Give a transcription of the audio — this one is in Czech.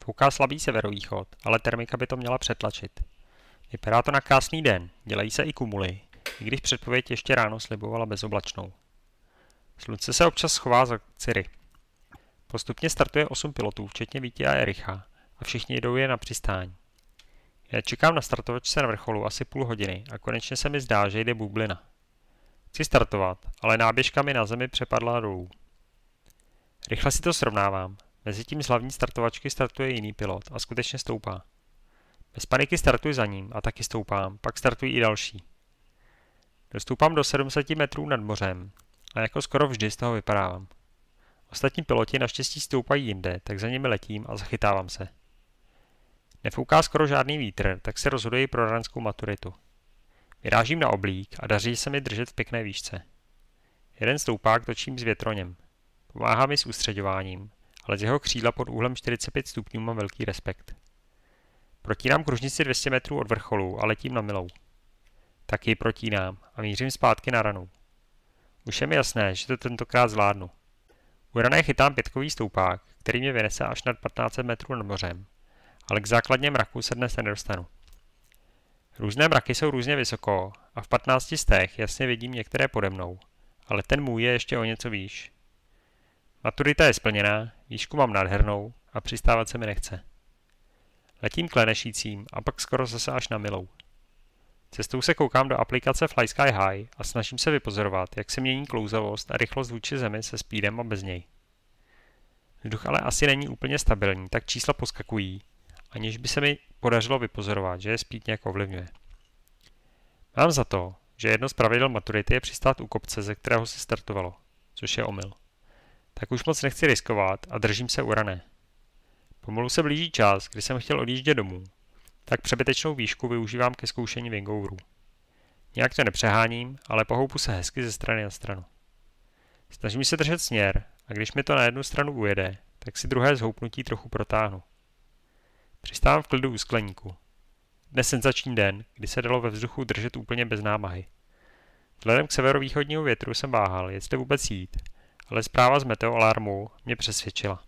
Fouká slabý severovýchod, ale termika by to měla přetlačit. Vypadá to na krásný den, dělají se i kumuly, i když předpověď ještě ráno slibovala bezoblačnou. Slunce se občas schová za Ciri. Postupně startuje 8 pilotů, včetně Víti a Ericha, a všichni jdou je na přistání. Já čekám na startovačce na vrcholu asi půl hodiny a konečně se mi zdá, že jde bublina. Chci startovat, ale náběžka mi na zemi přepadla dolů. Rychle si to srovnávám. Mezitím z hlavní startovačky startuje jiný pilot a skutečně stoupá. Bez paniky startuji za ním a taky stoupám, pak startují i další. Dostoupám do 700 metrů nad mořem a jako skoro vždy z toho vypadávám. Ostatní piloti naštěstí stoupají jinde, tak za nimi letím a zachytávám se. Nefouká skoro žádný vítr, tak se rozhoduji pro ranskou maturitu. Vyrážím na oblík a daří se mi držet v pěkné výšce. Jeden stoupák točím s větroněm. Pomáhá mi s ústředováním, ale z jeho křídla pod úhlem 45 stupňů mám velký respekt. Protínám kružnici 200 metrů od vrcholu a letím na milou. Taky protínám a mířím zpátky na ranu. Už je mi jasné, že to tentokrát zvládnu. U rané chytám pětkový stoupák, který mě vynese až nad 1500 metrů nad mořem, ale k základně mraku se dnes nedostanu. Různé mraky jsou různě vysoko a v 15 stech jasně vidím některé pode mnou, ale ten můj je ještě o něco výš. Maturita je splněná, výšku mám nádhernou a přistávat se mi nechce. Letím klenešícím a pak skoro zase až na milou. Cestou se koukám do aplikace Fly Sky High a snažím se vypozorovat, jak se mění klouzavost a rychlost vůči zemi se speedem a bez něj. Vzduch ale asi není úplně stabilní, tak čísla poskakují, aniž by se mi podařilo vypozorovat, že je speed nějak ovlivňuje. Mám za to, že jedno z pravidel maturity je přistát u kopce, ze kterého se startovalo, což je omyl. Tak už moc nechci riskovat a držím se u rané. Pomalu se blíží čas, kdy jsem chtěl odjíždět domů, tak přebytečnou výšku využívám ke zkoušení wingoutu. Nějak to nepřeháním, ale pohoupu se hezky ze strany na stranu. Snažím se držet směr a když mi to na jednu stranu ujede, tak si druhé zhoupnutí trochu protáhnu. Přistávám v klidu u skleníku. Dnes senzační den, kdy se dalo ve vzduchu držet úplně bez námahy. Vzhledem k severovýchodnímu větru jsem váhal, jestli vůbec jít, ale zpráva z meteoalarmu mě přesvědčila.